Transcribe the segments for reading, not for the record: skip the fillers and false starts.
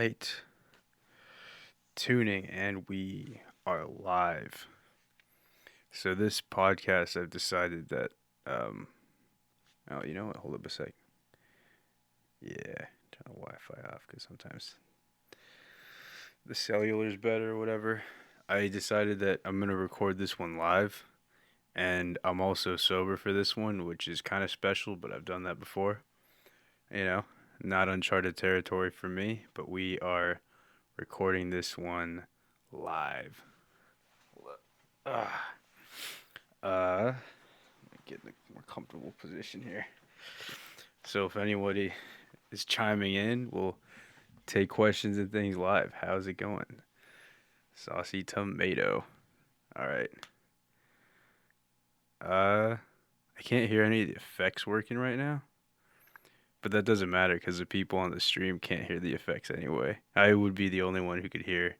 right. Tuning, and we are live. So this podcast, I've decided that, um, oh, you know what? Hold up a sec. Yeah, turn the Wi-Fi off because sometimes the cellular's better or whatever. I decided that I'm gonna record this one live, and I'm also sober for this one, which is kind of special, but I've done that before. You know, not uncharted territory for me, but we are recording this one live. Ah. Let me get in a more comfortable position here. So if anybody is chiming in, we'll take questions and things live. How's it going? Saucy tomato. All right. I can't hear any of the effects working right now, but that doesn't matter because the people on the stream can't hear the effects anyway. I would be the only one who could hear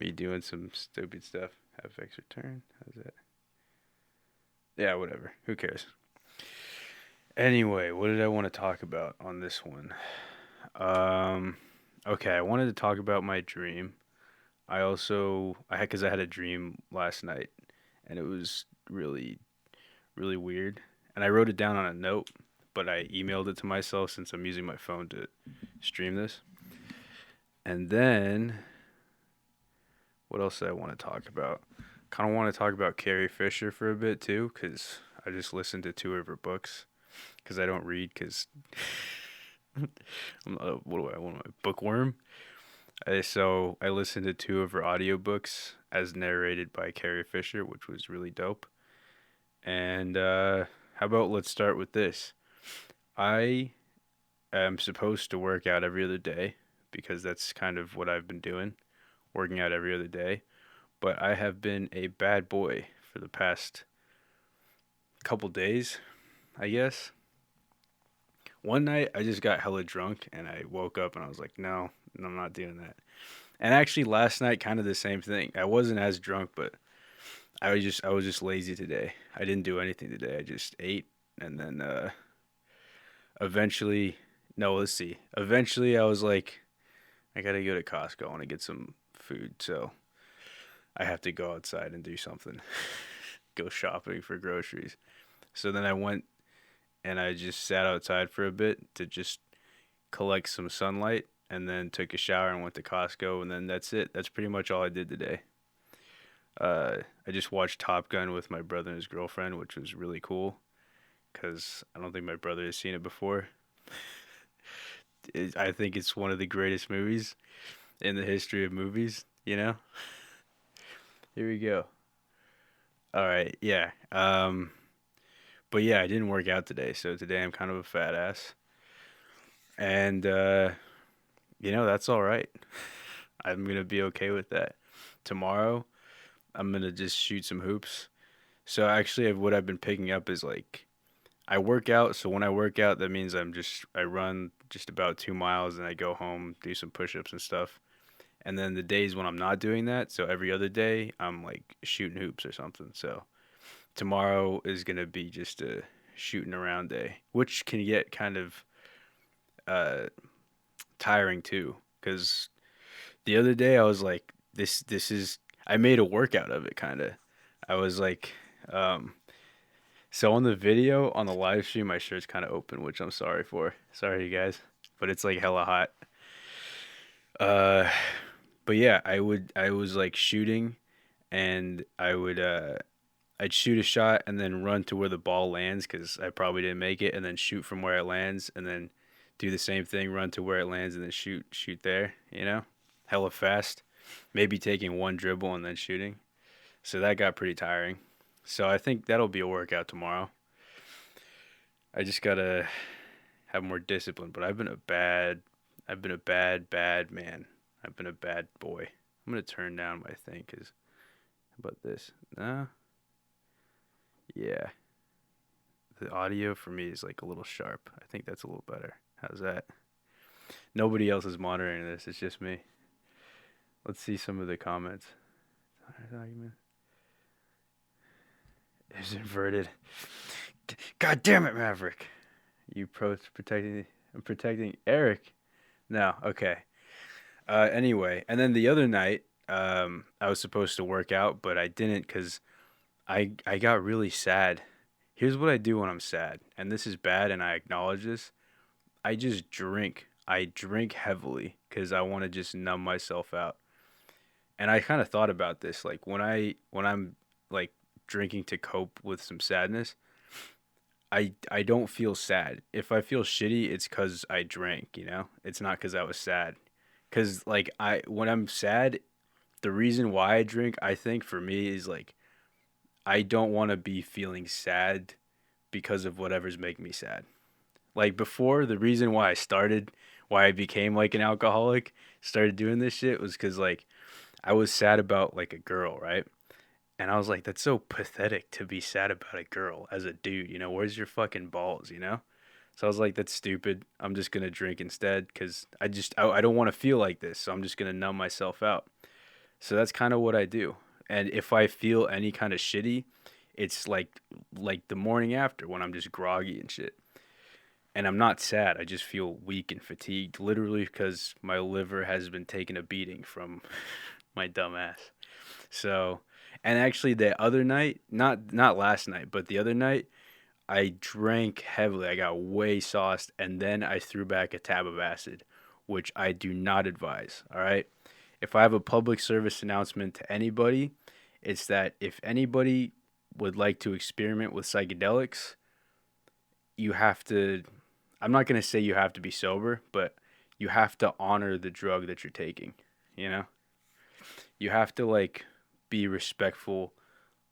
me doing some stupid stuff. Have effects return. How's that? Yeah, whatever. Who cares? Anyway, what did I want to talk about on this one? Um, okay, I wanted to talk about my dream. Because I had a dream last night, and it was really, really weird. And I wrote it down on a note, but I emailed it to myself since I'm using my phone to stream this. And then, what else did I want to talk about? Kind of want to talk about Carrie Fisher for a bit too, because I just listened to two of her books. Because I don't read, because what am I, bookworm? So I listened to two of her audiobooks as narrated by Carrie Fisher, which was really dope. And how about let's start with this? I am supposed to work out every other day because that's kind of what I've been doing, working out every other day. But I have been a bad boy for the past couple days, I guess. One night I just got hella drunk and I woke up and I was like, no, I'm not doing that. And actually last night kind of the same thing. I wasn't as drunk, but I was just lazy today. I didn't do anything today. I just ate and then eventually no, let's see. Eventually I was like I got to go to Costco. I want to get some food, so I have to go outside and do something. Go shopping for groceries. So then I went and I just sat outside for a bit to just collect some sunlight and then took a shower and went to Costco and then that's it. That's pretty much all I did today. I just watched Top Gun with my brother and his girlfriend, which was really cool because I don't think my brother has seen it before. I think it's one of the greatest movies in the history of movies, you know? Here we go. All right, yeah. But yeah, I didn't work out today, so today I'm kind of a fat ass. And that's all right. I'm gonna be okay with that. Tomorrow, I'm gonna just shoot some hoops. So actually, what I've been picking up is like I work out. So when I work out, that means I run just about 2 miles and I go home, do some push-ups and stuff. And then the days when I'm not doing that, so every other day, I'm like shooting hoops or something. So tomorrow is gonna be just a shooting around day, which can get kind of uh tiring too. Because the other day I was like, this is I made a workout of it kind of. I was like, um, so on the video on the live stream, my shirt's kind of open, which I'm sorry for. Sorry, you guys, but it's like hella hot. Uh, but yeah, I was like shooting, and I'd shoot a shot and then run to where the ball lands because I probably didn't make it, and then shoot from where it lands, and then do the same thing, run to where it lands, and then shoot there. Hella fast. Maybe taking one dribble and then shooting. So that got pretty tiring. So I think that'll be a workout tomorrow. I just gotta have more discipline. But I've been a bad man. I've been a bad boy. I'm gonna turn down my thing because how about this? Nah, yeah. The audio for me is like a little sharp. I think that's a little better. How's that? Nobody else is monitoring this. It's just me. Let's see some of the comments. It's inverted. God damn it, Maverick. You protecting. I'm protecting Eric. No, okay. Anyway, and then the other night, I was supposed to work out, but I didn't because I got really sad. Here's what I do when I'm sad, and this is bad, and I acknowledge this. I just drink. I drink heavily because I want to just numb myself out. And I kind of thought about this, like when I'm like drinking to cope with some sadness, I don't feel sad. If I feel shitty, it's cuz I drank, you know? It's not cuz I was sad. Cuz like I when I'm sad, the reason why I drink, I think for me is like I don't want to be feeling sad because of whatever's making me sad. Like before, the reason why I became like an alcoholic, started doing this shit was cuz like I was sad about like a girl, right? And I was like, that's so pathetic to be sad about a girl as a dude, you know? Where's your fucking balls, you know? So I was like, that's stupid. I'm just gonna drink instead because I don't want to feel like this. So I'm just gonna numb myself out. So that's kind of what I do. And if I feel any kind of shitty, it's like the morning after when I'm just groggy and shit. And I'm not sad. I just feel weak and fatigued, literally because my liver has been taking a beating from my dumb ass. So, and actually the other night, not last night, but the other night, I drank heavily. I got way sauced, and then I threw back a tab of acid, which I do not advise. All right. If I have a public service announcement to anybody, it's that if anybody would like to experiment with psychedelics, you have to. I'm not gonna say you have to be sober, but you have to honor the drug that you're taking. You know, you have to like be respectful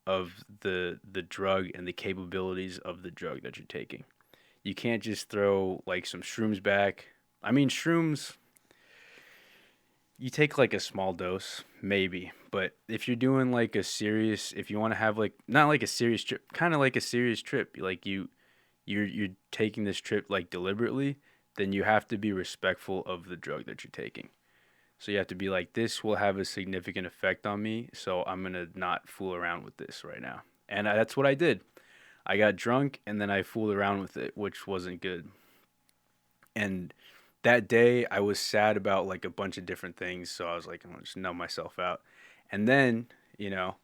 of the drug and the capabilities of the drug that you're taking. You can't just throw like some shrooms back. I mean, shrooms, you take like a small dose, maybe. But if you're doing like if you want to have like not like a serious trip, kind of like a serious trip, like you're taking this trip like deliberately, then you have to be respectful of the drug that you're taking. So you have to be like, this will have a significant effect on me, so I'm gonna not fool around with this right now. And that's what I did. I got drunk and then I fooled around with it, which wasn't good. And that day I was sad about like a bunch of different things, so I was like, I'm gonna just numb myself out. And then, you know,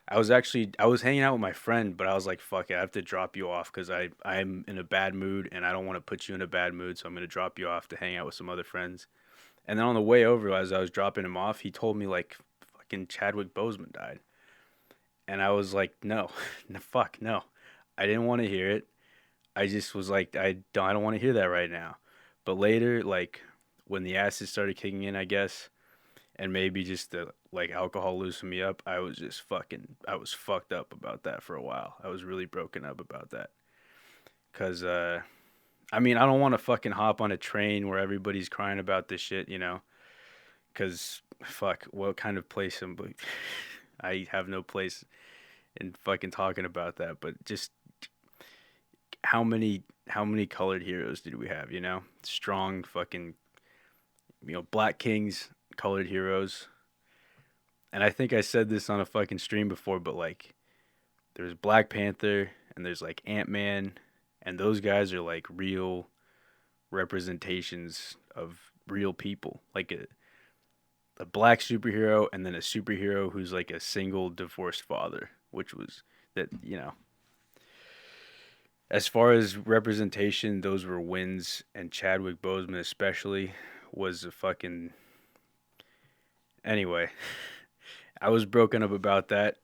I was hanging out with my friend, but I was like, fuck it, I have to drop you off because I'm in a bad mood and I don't want to put you in a bad mood, so I'm gonna drop you off to hang out with some other friends. And then on the way over, as I was dropping him off, he told me like fucking Chadwick Boseman died, and I was like, no, no, fuck, no, I didn't want to hear it. I just was like, I don't want to hear that right now. But later, like when the acid started kicking in, I guess, and maybe just the like alcohol loosened me up, I was fucked up about that for a while. I was really broken up about that, cause I mean, I don't want to fucking hop on a train where everybody's crying about this shit, you know? Because, fuck, what kind of place am I have no place in fucking talking about that. But just how many colored heroes did we have, you know? Strong fucking, Black Kings, colored heroes. And I think I said this on a fucking stream before, but like, there's Black Panther and there's like Ant-Man, and those guys are like real representations of real people, like a black superhero and then a superhero who's like a single divorced father, which was that, as far as representation, those were wins, and Chadwick Boseman especially was a fucking anyway. I was broken up about that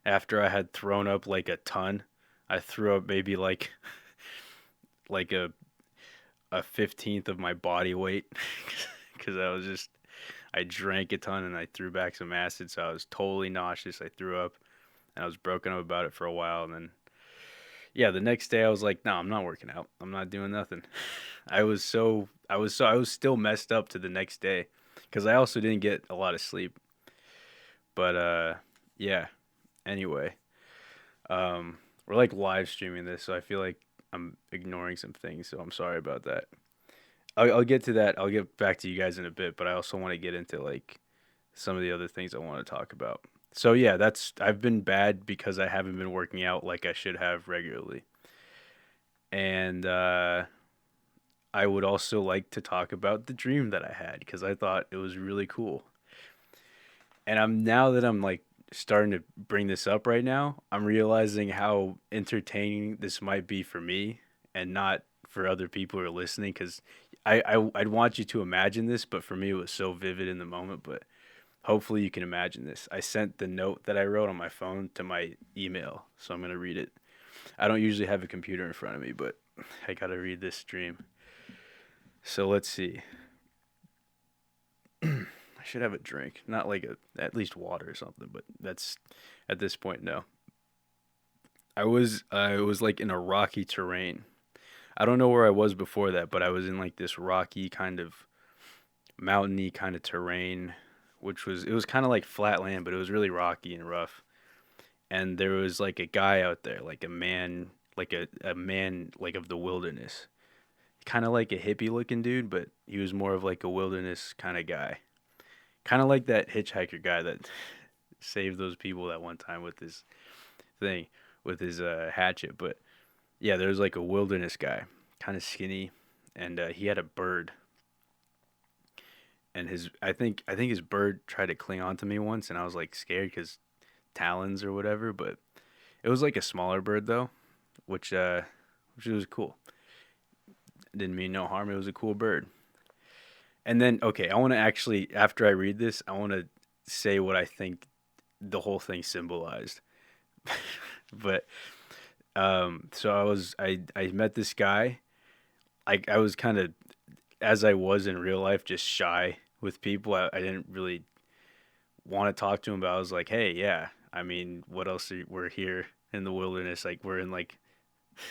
after I had thrown up like a ton. I threw up maybe like a 15th of my body weight because I drank a ton and I threw back some acid, so I was totally nauseous. I threw up and I was broken up about it for a while, and then yeah, the next day I was like, no, I'm not working out. I'm not doing nothing. I was still messed up to the next day because I also didn't get a lot of sleep. But yeah. Anyway, we're like live streaming this, so I feel like I'm ignoring some things. So I'm sorry about that. I'll get to that. I'll get back to you guys in a bit, but I also want to get into like some of the other things I want to talk about. So yeah, I've been bad because I haven't been working out like I should have regularly. And I would also like to talk about the dream that I had because I thought it was really cool. And I'm now that I'm like starting to bring this up right now, I'm realizing how entertaining this might be for me and not for other people who are listening. Because I'd want you to imagine this, but for me it was so vivid in the moment. But hopefully you can imagine this. I sent the note that I wrote on my phone to my email, so I'm gonna read it. I don't usually have a computer in front of me, but I gotta read this dream. So let's see. I should have a drink, not like a at least water or something, but that's at this point no. I was like in a rocky terrain. I don't know where I was before that, but I was in like this rocky kind of mountainy kind of terrain, which was it was kind of like flat land, but it was really rocky and rough. And there was like a guy out there, like a man, like a man like of the wilderness, kind of like a hippie looking dude, but he was more of like a wilderness kind of guy, kind of like that hitchhiker guy that saved those people that one time with his thing, with his hatchet. But yeah, there was like a wilderness guy, kind of skinny, and he had a bird, and his I think his bird tried to cling on to me once, and I was like scared because talons or whatever, but it was like a smaller bird though, which which was cool. Didn't mean no harm. It was a cool bird. And then okay, I want to actually after I read this, I want to say what I think the whole thing symbolized. But so I met this guy. I was kind of as I was in real life, just shy with people. I didn't really want to talk to him, but I was like, hey, yeah. I mean, what else? We're here in the wilderness. Like we're in like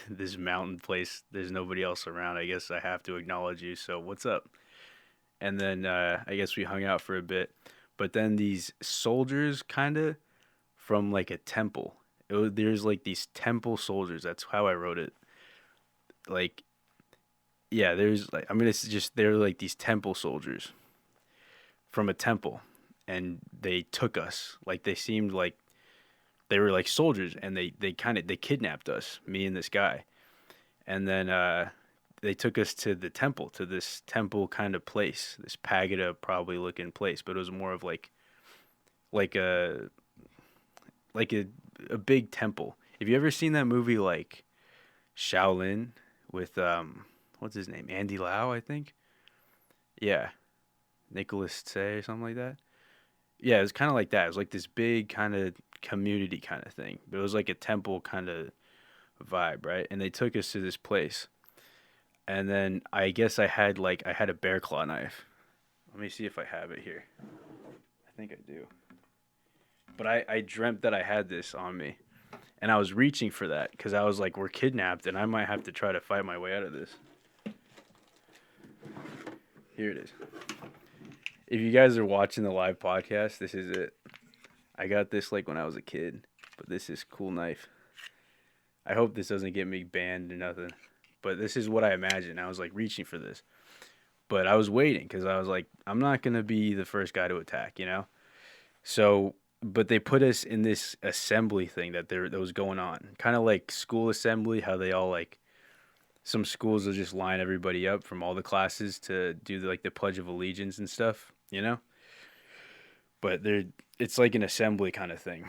this mountain place. There's nobody else around. I guess I have to acknowledge you. So what's up? And then I guess we hung out for a bit. But then these soldiers, kind of from like a temple. There's like these temple soldiers. That's how I wrote it. Like yeah, there's like I mean it's just they're like these temple soldiers from a temple, and they took us. Like they seemed like they were like soldiers, and they kind of they kidnapped us, me and this guy, and then they took us to the temple, to this temple kind of place, this pagoda probably looking place, but it was more of like a like a big temple. Have you ever seen that movie like Shaolin with what's his name? Andy Lau, I think. Yeah, Nicholas Tse or something like that. Yeah, it was kind of like that. It was like this big kind of community kind of thing, but it was like a temple kind of vibe, right? And they took us to this place, and then I guess I had a bear claw knife. Let me see if I have it here. I think I do. But I dreamt that I had this on me, and I was reaching for that because I was like, we're kidnapped, and I might have to try to fight my way out of this. Here it is. If you guys are watching the live podcast, this is it. I got this like when I was a kid, but this is cool knife. I hope this doesn't get me banned or nothing. But this is what I imagined. I was like reaching for this, but I was waiting because I was like, I'm not gonna be the first guy to attack, you know. So, but they put us in this assembly thing that was going on, kind of like school assembly. How they all like some schools will just line everybody up from all the classes to do like the Pledge of Allegiance and stuff, you know. But they're it's like an assembly kind of thing,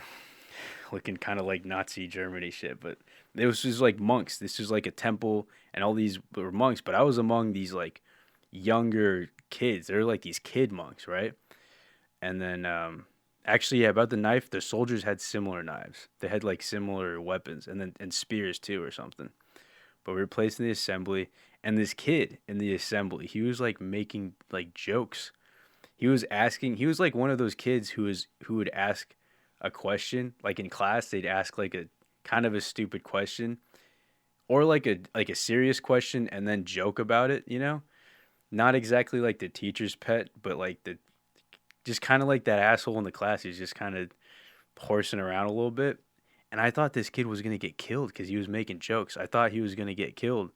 looking kind of like Nazi Germany shit. But it was just like monks. This was like a temple, and all these were monks. But I was among these like younger kids. They're like these kid monks, right? And then actually, yeah, about the knife, the soldiers had similar knives. They had like similar weapons, and then and spears too, or something. But we were placed in the assembly, and this kid in the assembly, he was like making like jokes. He was asking. He was like one of those kids who would ask a question like in class. They'd ask like a kind of a stupid question or like a serious question and then joke about it. You know, not exactly like the teacher's pet, but like the just kind of like that asshole in the class. He's just kind of horsing around a little bit. And I thought this kid was gonna get killed because he was making jokes. I thought he was gonna get killed.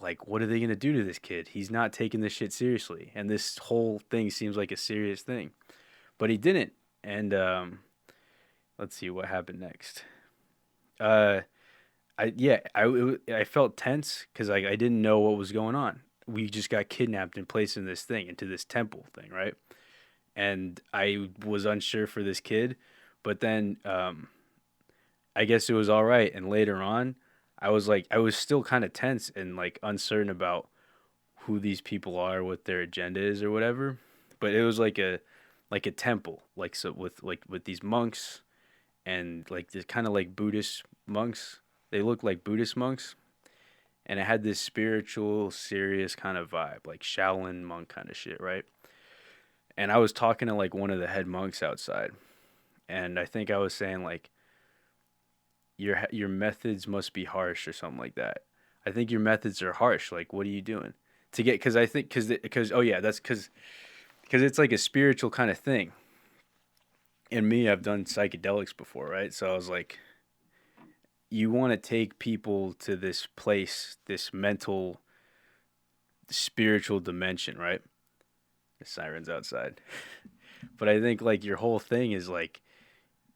Like, what are they gonna do to this kid? He's not taking this shit seriously, and this whole thing seems like a serious thing. But he didn't. And let's see what happened next. Uh, I yeah, I felt tense because I didn't know what was going on. we just got kidnapped and placed in this thing, into this temple thing, right? And I was unsure for this kid, but then I guess it was all right. And later on, I was still kind of tense and like uncertain about who these people are, what their agenda is, or whatever. But it was like a temple, like so with these monks and like this kind of like Buddhist monks. They look like Buddhist monks, and it had this spiritual, serious kind of vibe, like Shaolin monk kind of shit, right? And I was talking to like one of the head monks outside, and I think I was saying like your methods must be harsh or something like that. I think your methods are harsh. Like, what are you doing to get? Because I think because oh yeah, that's because it's like a spiritual kind of thing. And me, I've done psychedelics before, right? So I was like, you want to take people to this place, this mental, spiritual dimension, right? The sirens outside. But I think like your whole thing is like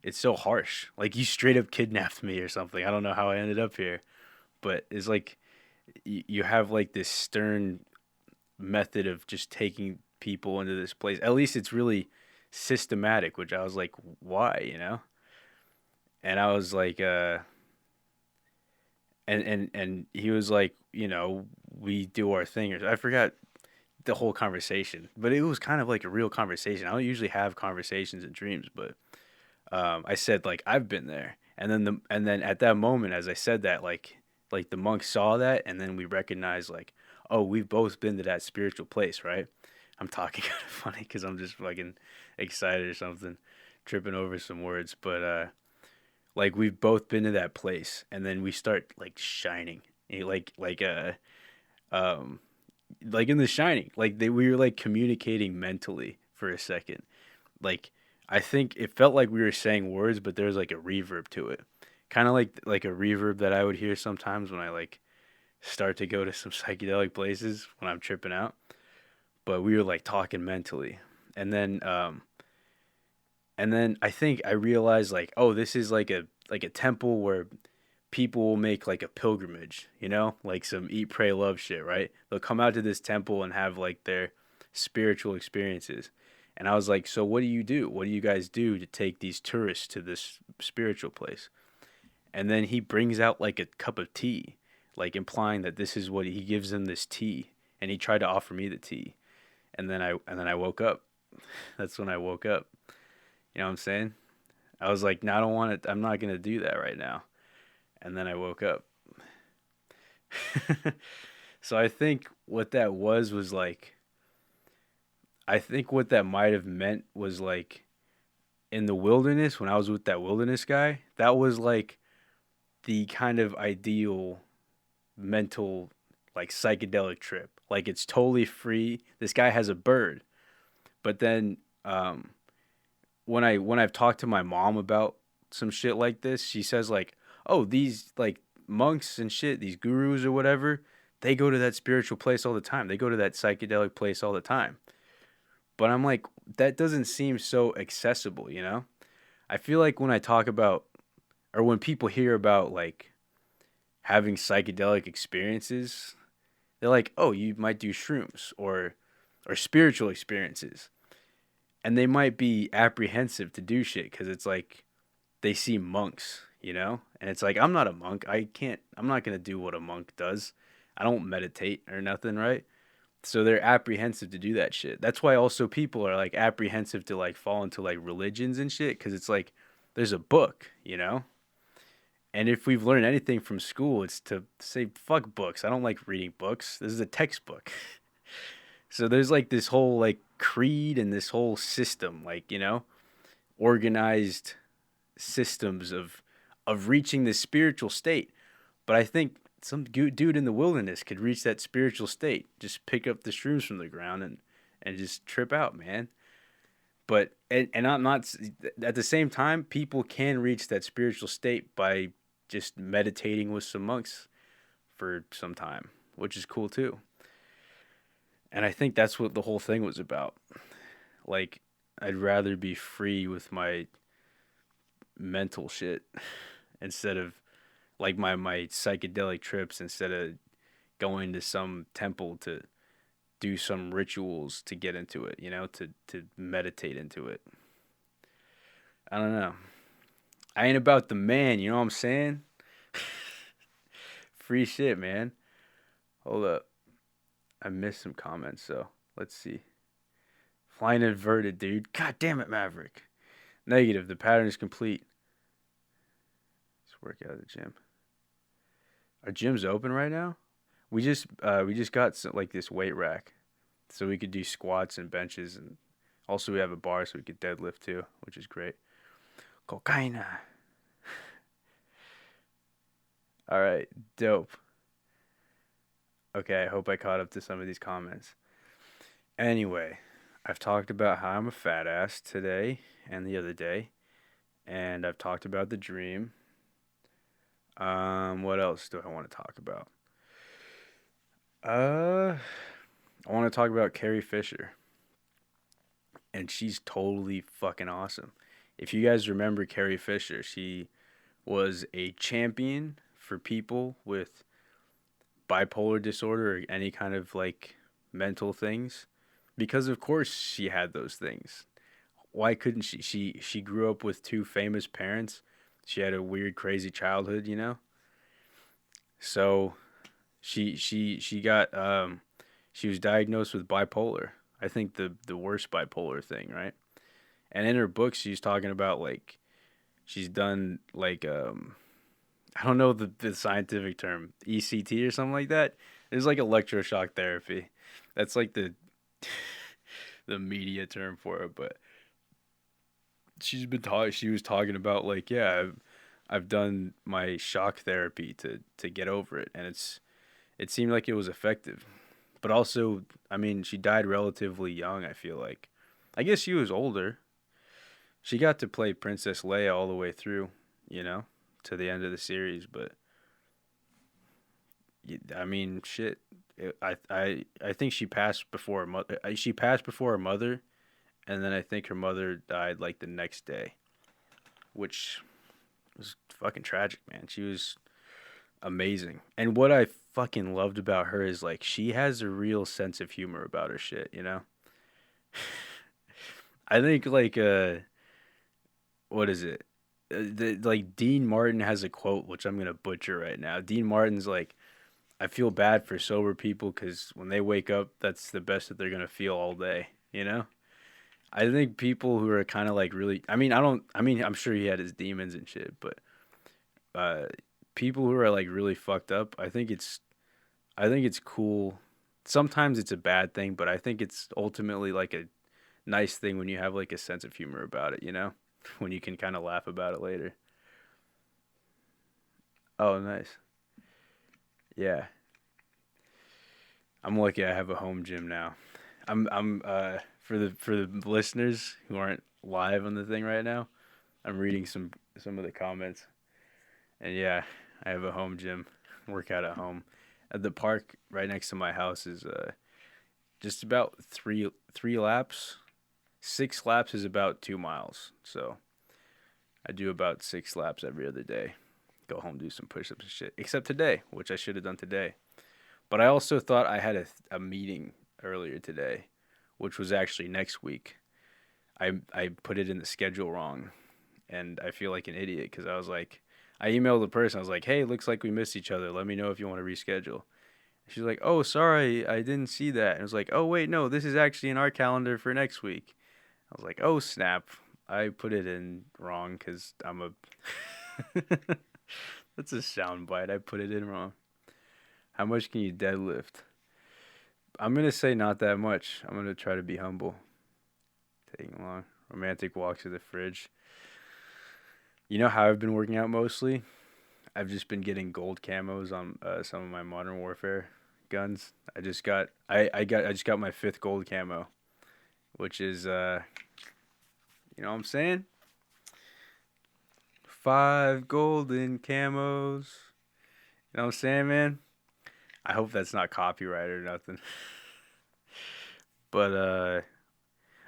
it's so harsh. Like you straight up kidnapped me or something. I don't know how I ended up here, but it's like you have like this stern method of just taking people into this place. At least it's really systematic, which I was like, why, you know? And I was like, and he was like, you know, we do our thing. Or I forgot the whole conversation, but it was kind of like a real conversation. I don't usually have conversations in dreams, but I said like I've been there, and then at that moment, as I said that, like the monk saw that, and then we recognized like, oh, we've both been to that spiritual place, right? I'm talking kind of funny because I'm just fucking excited or something, tripping over some words, but like we've both been to that place, and then we start like shining, um like in The Shining, like we were like communicating mentally for a second. Like I think it felt like we were saying words, but there was like a reverb to it, kind of like a reverb that I would hear sometimes when I like start to go to some psychedelic places when I'm tripping out. But we were like talking mentally, and then I think I realized like, oh, this is like a temple where people will make like a pilgrimage, you know, like some eat, pray, love shit, right? They'll come out to this temple and have like their spiritual experiences. And I was like, so what do you do? What do you guys do to take these tourists to this spiritual place? And then he brings out like a cup of tea, like implying that this is what he gives them, this tea. And he tried to offer me the tea. And then I woke up. That's when I woke up. You know what I'm saying? I was like, no, I don't want it. I'm not going to do that right now. And then I woke up. So I think what that was like, I think what that might have meant was like in the wilderness when I was with that wilderness guy, that was like the kind of ideal mental like psychedelic trip. Like it's totally free. This guy has a bird. But then when I've talked to my mom about some shit like this, she says like, "Oh, these like monks and shit, these gurus or whatever, they go to that spiritual place all the time. They go to that psychedelic place all the time." But I'm like, that doesn't seem so accessible, you know? I feel like when I talk about or when people hear about like having psychedelic experiences, they're like, "Oh, you might do shrooms or spiritual experiences." And they might be apprehensive to do shit cuz it's like they see monks, you know? And it's like I'm not a monk. I'm not going to do what a monk does. I don't meditate or nothing, right? So they're apprehensive to do that shit. That's why also people are like apprehensive to like fall into like religions and shit cuz it's like there's a book, you know? And if we've learned anything from school, it's to say fuck books. I don't like reading books. This is a textbook. So there's like this whole like creed and this whole system, like, you know, organized systems of reaching this spiritual state. But I think some dude in the wilderness could reach that spiritual state. Just pick up the shrooms from the ground and just trip out, man. But and I'm not at the same time, people can reach that spiritual state by just meditating with some monks for some time, which is cool too. And I think that's what the whole thing was about. Like, I'd rather be free with my mental shit instead of like my psychedelic trips instead of going to some temple to do some rituals to get into it, to meditate into it. I don't know. I ain't about the man, you know what I'm saying? Free shit, man. Hold up. I missed some comments, so let's see. Flying inverted, dude. God damn it, Maverick. Negative. The pattern is complete. Let's work out at the gym. Our gym's open right now. We just got some, like this weight rack, so we could do squats and benches, and also we have a bar so we could deadlift too, which is great. Cocaine. All right, dope. Okay, I hope I caught up to some of these comments. Anyway, I've talked about how I'm a fat ass today and the other day, and I've talked about the dream. What else do I want to talk about? Uh, I want to talk about Carrie Fisher, and she's totally fucking awesome. If you guys remember Carrie Fisher, she was a champion for people with bipolar disorder or any kind of like mental things, because of course she had those things. Why couldn't she? She grew up with two famous parents. She had a weird crazy childhood, you know? So she got she was diagnosed with bipolar. I think the worst bipolar thing, right? And in her book she's talking about like she's done like I don't know the scientific term, ECT or something like that. It's like electroshock therapy. That's like the the media term for it, but she was talking about like, yeah, I've done my shock therapy to get over it, and it seemed like it was effective. But also, I mean, she died relatively young, I feel like. I guess she was older. She got to play Princess Leia all the way through, you know, to the end of the series, but I mean, shit. I think she passed before her mother. She passed before her mother, and then I think her mother died like the next day, which was fucking tragic, man. She was amazing. And what I fucking loved about her is like she has a real sense of humor about her shit, you know? I think like what is it? Like Dean Martin has a quote which I'm going to butcher right now. Dean Martin's like, I feel bad for sober people cuz when they wake up that's the best that they're going to feel all day, you know? I think people who are kind of like really I mean, I'm sure he had his demons and shit, but uh people who are like really fucked up, I think it's cool. Sometimes it's a bad thing, but I think it's ultimately like a nice thing when you have like a sense of humor about it, you know? When you can kind of laugh about it later. Oh, nice. Yeah. I'm lucky I have a home gym now. I'm for the listeners who aren't live on the thing right now, I'm reading some of the comments. And yeah, I have a home gym. Work out at home. At the park right next to my house is just about three laps. 6 laps is about 2 miles. So I do about 6 laps every other day. Go home, do some push ups and shit. Except today, which I should have done today. But I also thought I had a meeting earlier today, which was actually next week. I put it in the schedule wrong, and I feel like an idiot because I was like, I emailed the person. I was like, hey, looks like we missed each other. Let me know if you want to reschedule. She's like, oh, sorry, I didn't see that. And I was like, oh, wait, no, this is actually in our calendar for next week. I was like, oh, snap. I put it in wrong because I'm a. That's a sound bite. I put it in wrong. How much can you deadlift? I'm going to say not that much. I'm going to try to be humble. Taking long. Romantic walks to the fridge. You know how I've been working out mostly? I've just been getting gold camos on some of my Modern Warfare guns. I just got my fifth gold camo, which is you know what I'm saying? 5 golden camos. You know what I'm saying, man? I hope that's not copyright or nothing. But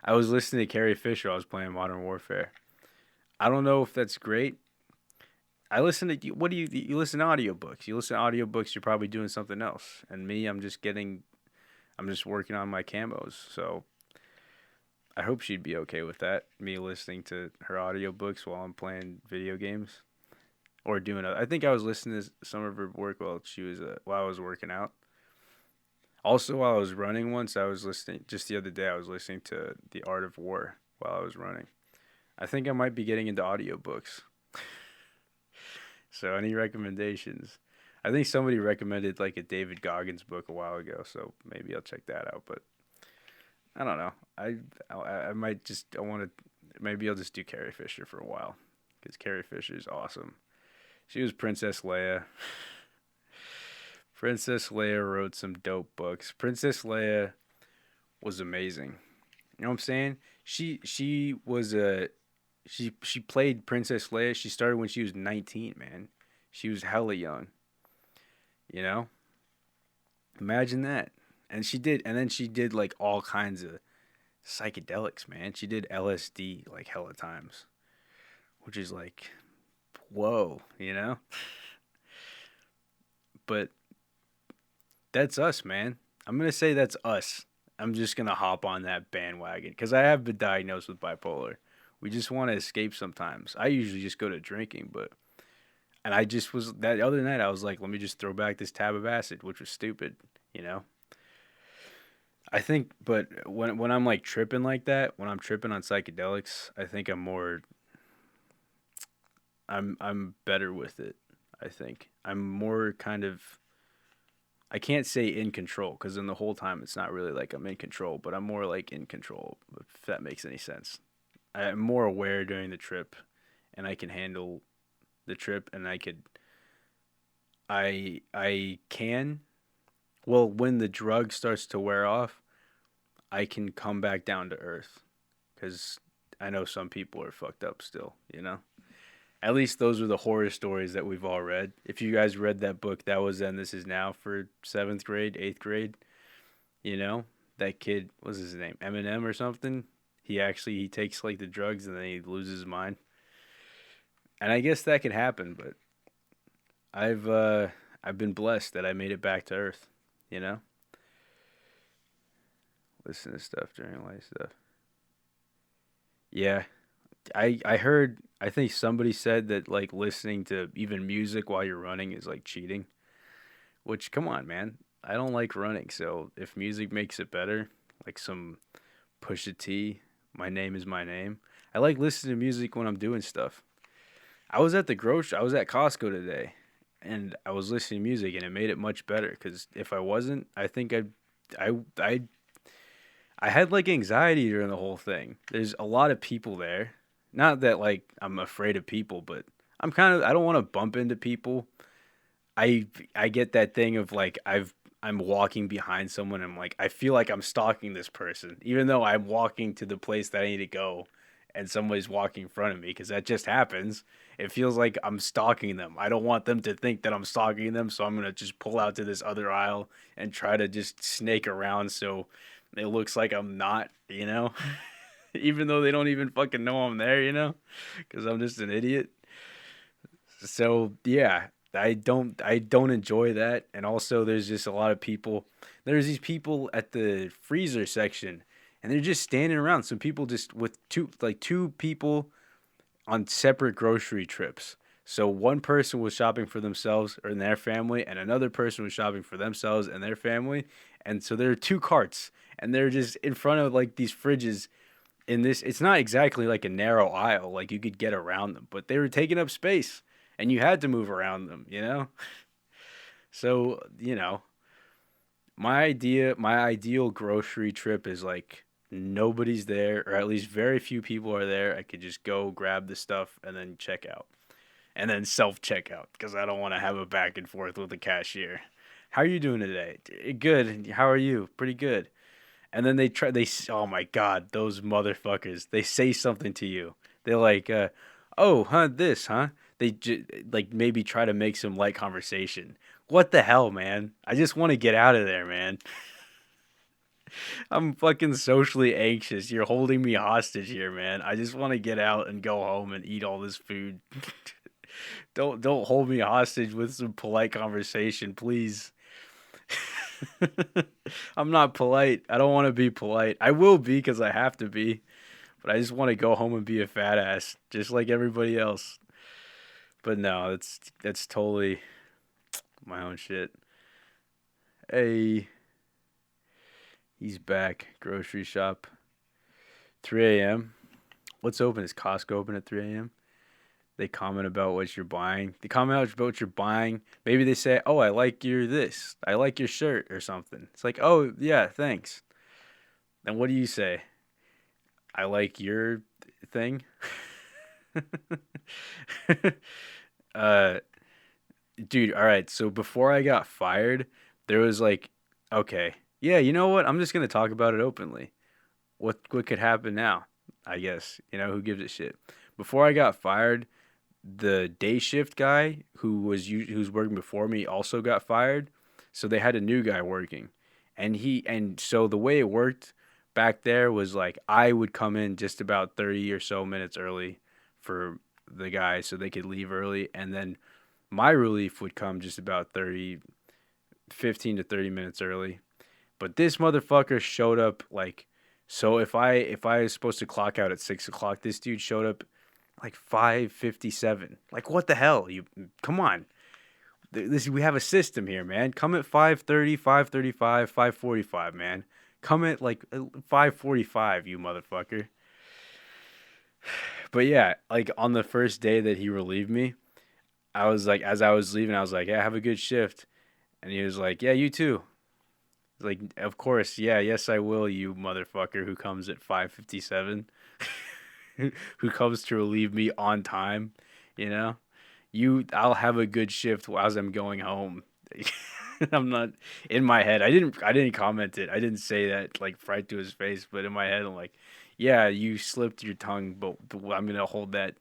I was listening to Carrie Fisher. I was playing Modern Warfare. I don't know if that's great. I listen to what do you listen to audiobooks? You listen to audiobooks, you're probably doing something else. And me, I'm just working on my camos. So I hope she'd be okay with that. Me listening to her audiobooks while I'm playing video games or doing I think I was listening to some of her work while she was while I was working out. Also, while I was running once, I was listening. Just the other day, I was listening to The Art of War while I was running. I think I might be getting into audiobooks. So, any recommendations? I think somebody recommended like a David Goggins book a while ago, so maybe I'll check that out. But I don't know. I might just I want to maybe I'll just do Carrie Fisher for a while because Carrie Fisher is awesome. She was Princess Leia. Princess Leia wrote some dope books. Princess Leia was amazing. You know what I'm saying? She was a she played Princess Leia. She started when she was 19, man. She was hella young. You know? Imagine that. And then she did like all kinds of psychedelics, man. She did LSD like hella times, which is like whoa, you know? But that's us, man. I'm going to say that's us. I'm just going to hop on that bandwagon cuz I have been diagnosed with bipolar. We just want to escape sometimes. I usually just go to drinking, but and I just was that other night I was like, let me just throw back this tab of acid, which was stupid, you know? I think, but when I'm like tripping like that, when I'm tripping on psychedelics, I think I'm better with it. I think I'm more kind of I can't say in control because in the whole time it's not really like I'm in control, but I'm more like in control. If that makes any sense, I'm more aware during the trip, and I can handle the trip, and I can well when the drug starts to wear off, I can come back down to earth because I know some people are fucked up still, you know? At least those are the horror stories that we've all read. If you guys read that book, That Was Then, This Is Now for seventh grade, eighth grade, you know? That kid, what's his name? Eminem or something? He takes like the drugs and then he loses his mind. And I guess that could happen, but I've uh I've been blessed that I made it back to earth, you know? Listen to stuff during life stuff. Yeah, I heard I think somebody said that like listening to even music while you're running is like cheating. Which come on, man. I don't like running, so if music makes it better, like some Pusha T, My Name Is My Name. I like listening to music when I'm doing stuff. I was at Costco today and I was listening to music and it made it much better cuz if I wasn't, I think I I had like anxiety during the whole thing. There's a lot of people there. Not that like I'm afraid of people, but I don't want to bump into people. I get that thing of like I'm walking behind someone and I'm like I feel like I'm stalking this person even though I'm walking to the place that I need to go and somebody's walking in front of me because that just happens. It feels like I'm stalking them. I don't want them to think that I'm stalking them, so I'm going to just pull out to this other aisle and try to just snake around so it looks like I'm not, you know? Even though they don't even fucking know I'm there, you know? Cuz I'm just an idiot. So, yeah, I don't enjoy that. And also there's just a lot of people. There's these people at the freezer section and they're just standing around. Some people just with two people on separate grocery trips. So one person was shopping for themselves or their family, and another person was shopping for themselves and their family. And so there are two carts, and they're just in front of like these fridges. In this, it's not exactly like a narrow aisle, like you could get around them, but they were taking up space, and you had to move around them, you know. So you know, my ideal grocery trip is like nobody's there, or at least very few people are there. I could just go grab the stuff and then check out, and then self checkout because I don't want to have a back and forth with the cashier. How are you doing today? Good. How are you? Pretty good. And then oh my god, those motherfuckers. They say something to you. They're like, oh, huh, this, huh? Like maybe try to make some light conversation. What the hell, man? I just want to get out of there, man. I'm fucking socially anxious. You're holding me hostage here, man. I just want to get out and go home and eat all this food. Don't hold me hostage with some polite conversation, please. I'm not polite. I don't want to be polite. I will be because I have to be, but I just want to go home and be a fat ass, just like everybody else. But no, that's totally my own shit. Hey, he's back. Grocery shop. 3 a.m. What's open? Is Costco open at 3 a.m.? They comment about what you're buying. They comment about what you're buying. Maybe they say, "Oh, I like your this. I like your shirt or something." It's like, "Oh, yeah, thanks." And what do you say? I like your thing. uh, dude. All right. So before I got fired, there was like, okay, yeah. You know what? I'm just gonna talk about it openly. What could happen now? I guess who gives a shit. Before I got fired, the day shift guy who's working before me also got fired, so they had a new guy working, and so the way it worked back there was like I would come in just about 30 or so minutes early for the guy so they could leave early, and then my relief would come just about 15 to 30 minutes early. But this motherfucker showed up like, so if I was supposed to clock out at 6 o'clock, this dude showed up like 5:57. Like what the hell? You come on. This we have a system here, man. Come at 5:30, 5:35, 5:45, man. Come at like 5:45, you motherfucker. But yeah, like on the first day that he relieved me, I was like, as I was leaving, I was like, "Yeah, have a good shift." And he was like, "Yeah, you too." Like, of course, yeah, yes, I will, you motherfucker who comes at 5:57, who comes to relieve me on time, you know? I'll have a good shift as I'm going home. I'm not in my head. I didn't comment it. I didn't say that like right to his face, but in my head, I'm like, yeah, you slipped your tongue, but I'm gonna hold that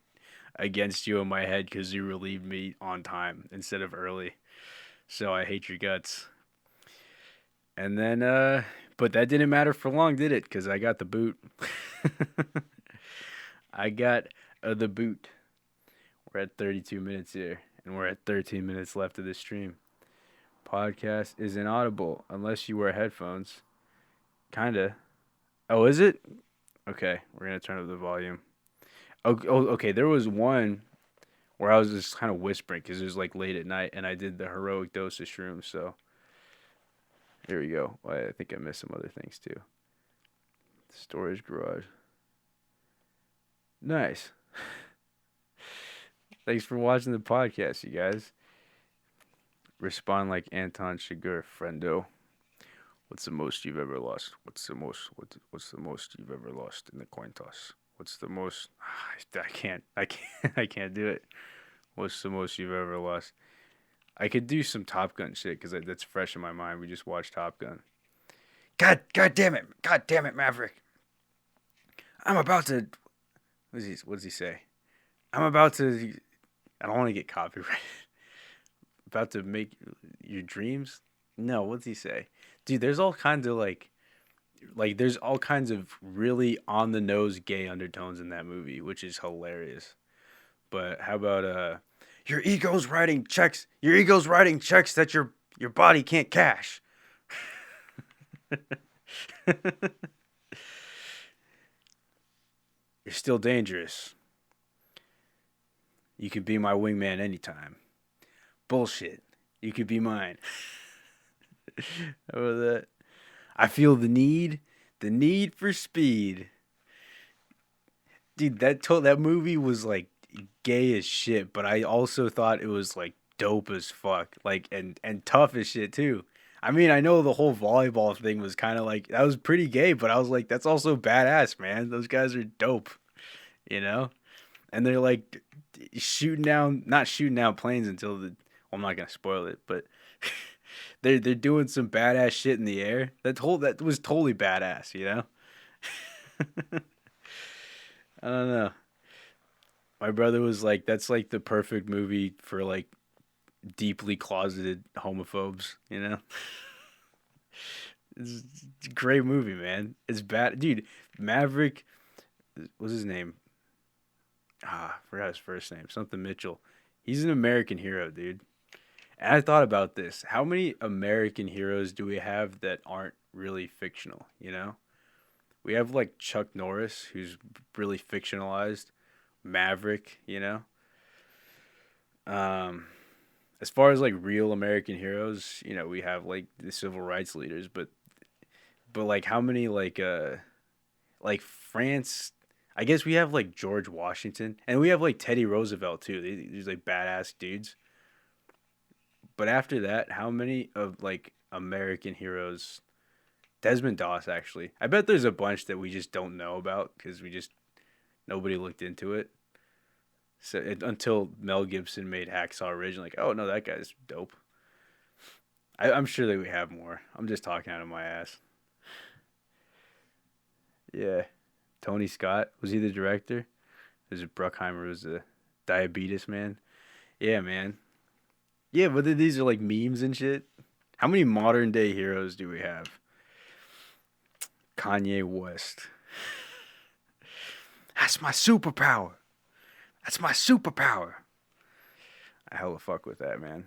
against you in my head because you relieved me on time instead of early. So I hate your guts. And then, but that didn't matter for long, did it? Because I got the boot. I got the boot. We're at 32 minutes here, and we're at 13 minutes left of this stream. Podcast is inaudible unless you wear headphones. Kinda. Oh, is it? Okay, we're gonna turn up the volume. Okay. There was one where I was just kind of whispering because it was like late at night, and I did the heroic dose of shrooms. So here we go. Well, I think I missed some other things too. Storage garage. Nice. Thanks for watching the podcast, you guys. Respond like Anton Chigurh, friendo. What's the most you've ever lost? What's the most you've ever lost in the coin toss? What's the most? I can't do it. What's the most you've ever lost? I could do some Top Gun shit because that's fresh in my mind. We just watched Top Gun. God damn it, Maverick. I'm about to. What does he say? I'm about to. I don't want to get copyrighted. About to make your dreams. No, what's he say? Dude, there's all kinds of like there's all kinds of really on the nose gay undertones in that movie, which is hilarious. But how about your ego's writing checks that your body can't cash. You're still dangerous. You can be my wingman anytime. Bullshit. You could be mine. How about that? I feel the need for speed. Dude, that movie was like gay as shit, but I also thought it was like dope as fuck, like and tough as shit too. I mean, I know the whole volleyball thing was kind of like that was pretty gay, but I was like, that's also badass, man. Those guys are dope, you know. And they're like not shooting down planes until the. Well, I'm not gonna spoil it, but they're doing some badass shit in the air. That was totally badass, you know. I don't know. My brother was like, "That's like the perfect movie for like deeply closeted homophobes," you know. It's a great movie, man. It's bad, dude. Maverick, what's his name? I forgot his first name. Something Mitchell. He's an American hero, dude. And I thought about this. How many American heroes do we have that aren't really fictional, you know? We have like Chuck Norris, who's really fictionalized, Maverick, you know? Um, as far as like real American heroes, we have like the civil rights leaders, but like how many like France, I guess we have like George Washington and we have like Teddy Roosevelt too. These like badass dudes. But after that, how many of like American heroes? Desmond Doss, actually. I bet there's a bunch that we just don't know about because nobody looked into it. Until Mel Gibson made Hacksaw Ridge, like, oh no, that guy's dope. I'm sure that we have more. I'm just talking out of my ass. Yeah, Tony Scott, was he the director? Was it Bruckheimer? Was the diabetes man? Yeah, man. Yeah, but these are like memes and shit. How many modern day heroes do we have? Kanye West. That's my superpower. That's my superpower. I hella fuck with that, man.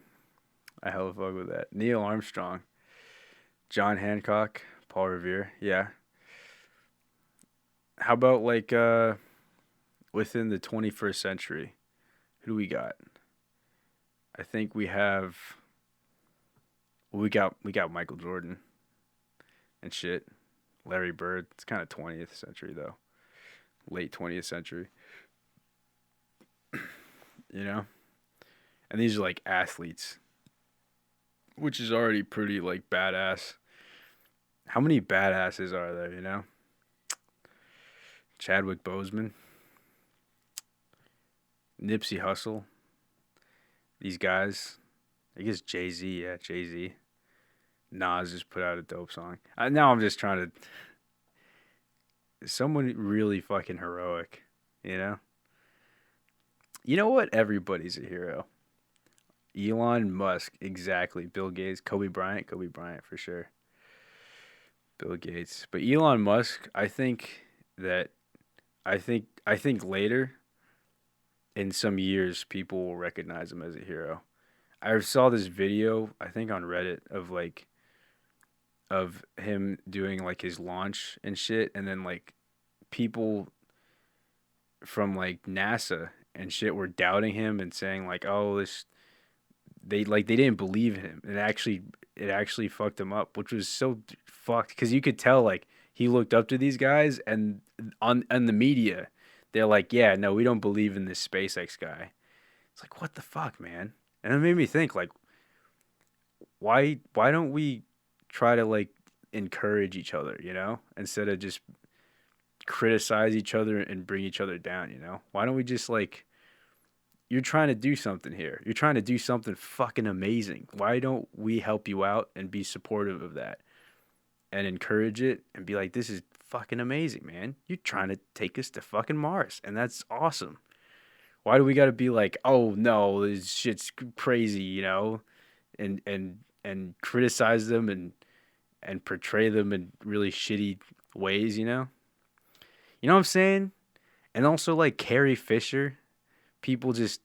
I hella fuck with that. Neil Armstrong, John Hancock, Paul Revere. Yeah. How about like within the 21st century? Who do we got? I think we got Michael Jordan and shit. Larry Bird. It's kind of 20th century though. Late 20th century. You know? And these are like athletes, which is already pretty like badass. How many badasses are there, you know? Chadwick Boseman, Nipsey Hussle, these guys. I guess Jay-Z, yeah, Jay-Z. Nas just put out a dope song. Now I'm just trying to someone really fucking heroic, you know? You know what? Everybody's a hero. Elon Musk, exactly. Bill Gates, Kobe Bryant for sure. Bill Gates. But Elon Musk, that I think later in some years people will recognize him as a hero. I saw this video, I think on Reddit of him doing like his launch and shit and then like people from like NASA and shit were doubting him and saying like, "Oh, this they didn't believe in him." And it actually fucked him up, which was so fucked cuz you could tell like he looked up to these guys and on the media they're like, "Yeah, no, we don't believe in this SpaceX guy." It's like, "What the fuck, man?" And it made me think like why don't we try to like encourage each other, instead of just criticize each other and bring each other down, Why don't we just like you're trying to do something here. You're trying to do something fucking amazing. Why don't we help you out and be supportive of that and encourage it and be like, this is fucking amazing, man. You're trying to take us to fucking Mars, and that's awesome. Why do we got to be like, oh no, this shit's crazy, and criticize them and portray them in really shitty ways, You know what I'm saying? And also like Carrie Fisher, people just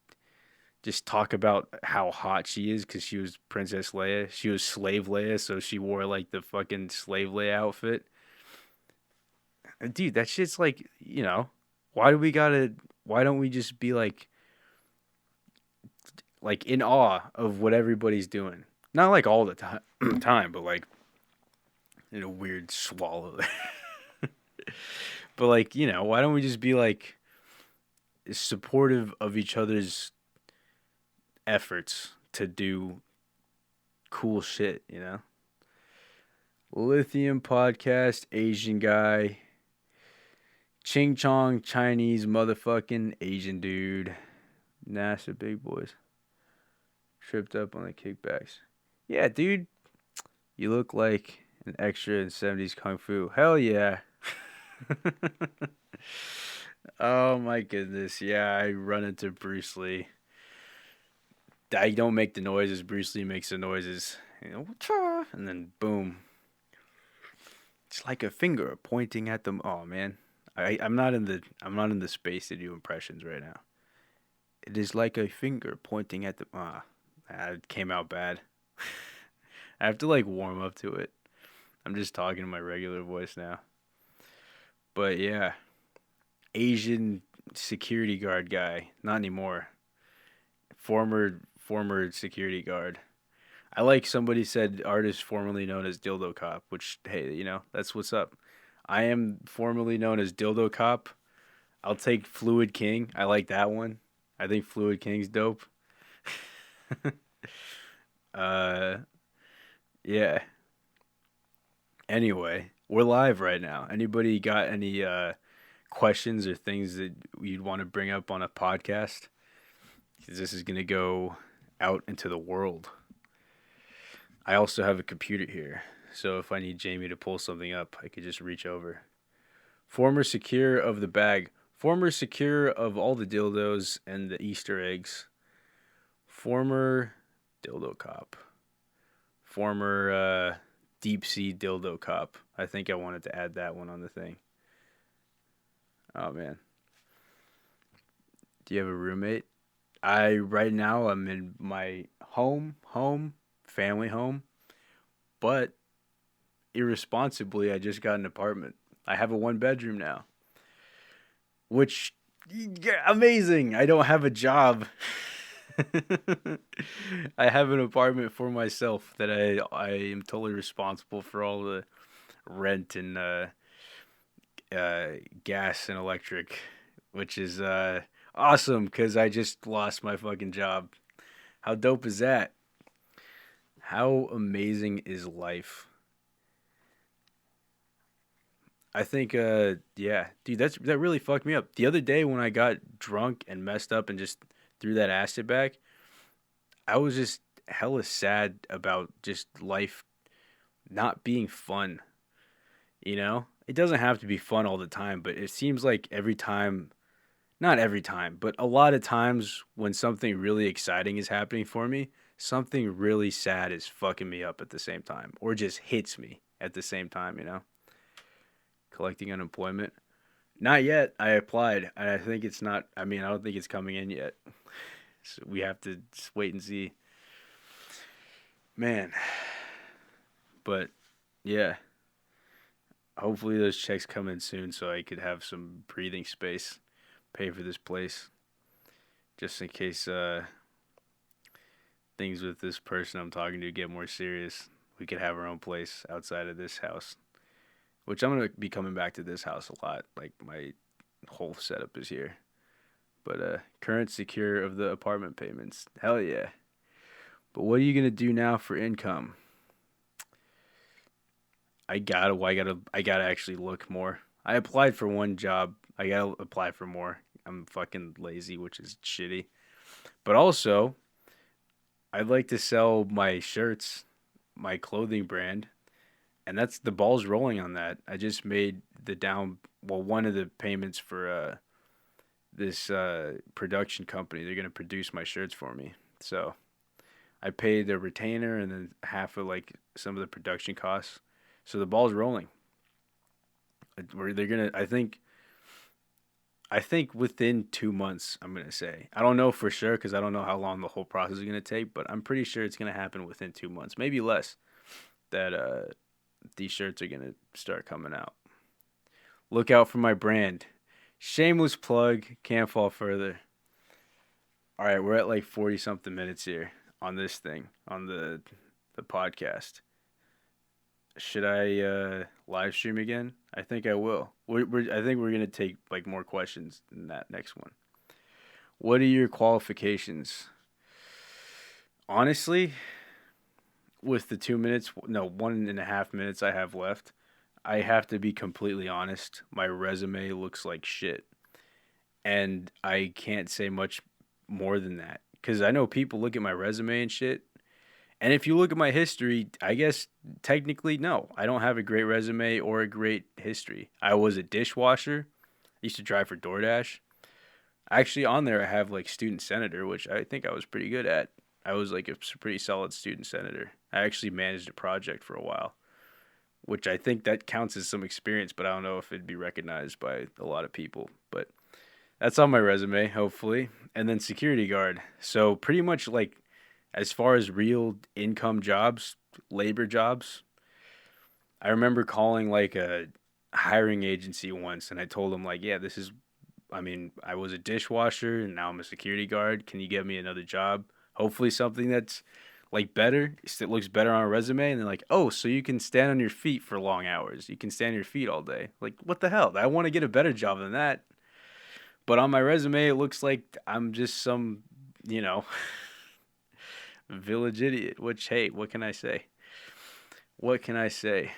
talk about how hot she is because she was Princess Leia. She was Slave Leia, so she wore like the fucking Slave Leia outfit. Dude, that shit's like, why do we gotta? Why don't we just be like in awe of what everybody's doing? Not like all the time, but like in a weird swallow. But like, why don't we just be like supportive of each other's efforts to do cool shit? Lithium podcast, Asian guy, Ching Chong, Chinese motherfucking Asian dude, NASA big boys, tripped up on the kickbacks. Yeah, dude, you look like an extra in 70s Kung Fu. Hell yeah. Oh my goodness. Yeah, I run into Bruce Lee. I don't make the noises. Bruce Lee makes the noises. And then boom. It's like a finger pointing at them. Oh man. I'm not in the space to do impressions right now. It is like a finger pointing at the It came out bad. I have to like warm up to it. I'm just talking in my regular voice now. But yeah, Asian security guard guy. Not anymore. Former security guard. I like somebody said artist formerly known as Dildo Cop, which hey, that's what's up. I am formerly known as Dildo Cop. I'll take Fluid King. I like that one. I think Fluid King's dope. uh yeah. Anyway, we're live right now. Anybody got any questions or things that you'd want to bring up on a podcast? 'Cause this is going to go out into the world. I also have a computer here. So if I need Jamie to pull something up, I could just reach over. Former secure of the bag. Former secure of all the dildos and the Easter eggs. Former dildo cop. Former deep sea dildo cop. I think I wanted to add that one on the thing. Oh man. Do you have a roommate? Right now I'm in my family home, but irresponsibly I just got an apartment. I have a one bedroom now, which yeah, amazing. I don't have a job. I have an apartment for myself that I am totally responsible for all the rent and gas and electric, which is awesome because I just lost my fucking job. How dope is that? How amazing is life? I think yeah, dude, that really fucked me up. The other day when I got drunk and messed up and just threw that acid back, I was just hella sad about just life not being fun, you know? It doesn't have to be fun all the time, but it seems like every time, not every time, but a lot of times when something really exciting is happening for me, something really sad is fucking me up at the same time or just hits me at the same time, Collecting unemployment. Not yet. I applied. And I think it's not, I mean, I don't think it's coming in yet. So we have to just wait and see. Man. But yeah, hopefully those checks come in soon so I could have some breathing space, pay for this place, just in case things with this person I'm talking to get more serious. We could have our own place outside of this house, which I'm going to be coming back to this house a lot. Like my whole setup is here. But current secure of the apartment payments. Hell yeah. But what are you going to do now for income? I gotta actually look more. I applied for one job. I gotta apply for more. I'm fucking lazy, which is shitty. But also, I'd like to sell my shirts, my clothing brand, and that's the ball's rolling on that. I just made one of the payments for this production company. They're gonna produce my shirts for me. So I paid the retainer and then half of like some of the production costs. So the ball's rolling. They're gonna. I think within 2 months. I'm gonna say. I don't know for sure because I don't know how long the whole process is gonna take. But I'm pretty sure it's gonna happen within 2 months, maybe less. That these shirts are gonna start coming out. Look out for my brand. Shameless plug. Can't fall further. All right, we're at like 40 something minutes here on this thing on the podcast. Should I live stream again? I think I will. I think we're gonna take like more questions than that next one. What are your qualifications? Honestly, with the 2 minutes, no, 1.5 minutes I have left, I have to be completely honest. My resume looks like shit, and I can't say much more than that because I know people look at my resume and shit. And if you look at my history, I guess technically, no, I don't have a great resume or a great history. I was a dishwasher. I used to drive for DoorDash. Actually, on there, I have like student senator, which I think I was pretty good at. I was like a pretty solid student senator. I actually managed a project for a while, which I think that counts as some experience, but I don't know if it'd be recognized by a lot of people. But that's on my resume, hopefully. And then security guard. So pretty much like As far as real income jobs, labor jobs, I remember calling like a hiring agency once and I told them like, yeah, this is I mean, I was a dishwasher and now I'm a security guard. Can you get me another job? Hopefully something that's like better, it looks better on a resume. And they're like, oh, so you can stand on your feet for long hours. You can stand on your feet all day. Like, what the hell? I want to get a better job than that. But on my resume, it looks like I'm just some, you know, village idiot. Which, hey, what can I say? What can I say?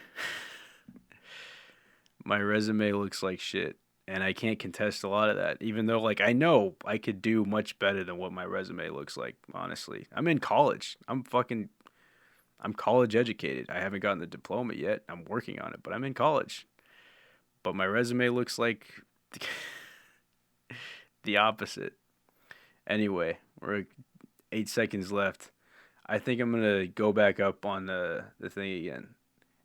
My resume looks like shit. And I can't contest a lot of that, even though, like, I know I could do much better than what my resume looks like, honestly. I'm in college. I'm college educated. I haven't gotten the diploma yet. I'm working on it, but I'm in college. But my resume looks like the opposite. Anyway, we're 8 seconds left. I think I'm gonna go back up on the thing again,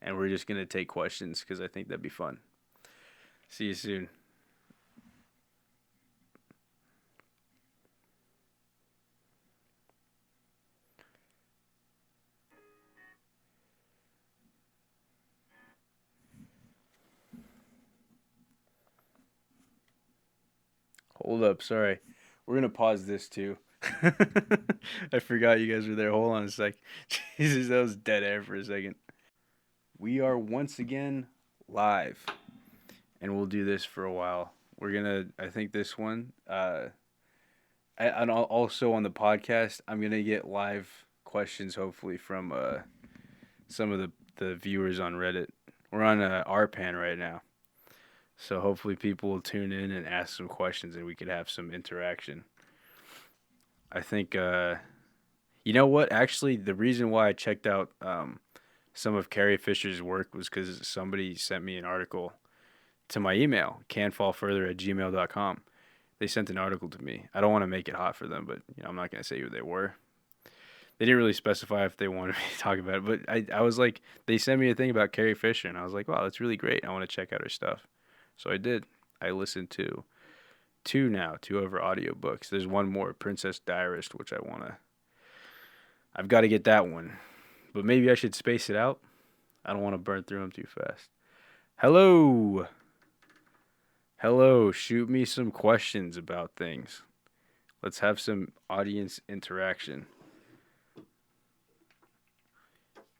and we're just gonna take questions because I think that'd be fun. See you soon. Hold up, sorry. We're gonna pause this too. I forgot you guys were there. Hold on a sec. Jesus, that was dead air for a second. We are once again live, and we'll do this for a while. We're gonna, I think this one, and also on the podcast, I'm gonna get live questions hopefully from some of the viewers on Reddit. We're on RPAN right now, so hopefully people will tune in and ask some questions, and we could have some interaction. I think, you know what? Actually, the reason why I checked out some of Carrie Fisher's work was because somebody sent me an article to my email, canfallfurther@gmail.com. They sent an article to me. I don't want to make it hot for them, but I'm not going to say who they were. They didn't really specify if they wanted me to talk about it, but I was like, they sent me a thing about Carrie Fisher, and I was like, wow, that's really great. I want to check out her stuff. So I did. I listened to two of her audiobooks. There's one more, Princess Diarist, which I've got to get that one. But maybe I should space it out. I don't want to burn through them too fast. Hello. Hello. Shoot me some questions about things. Let's have some audience interaction.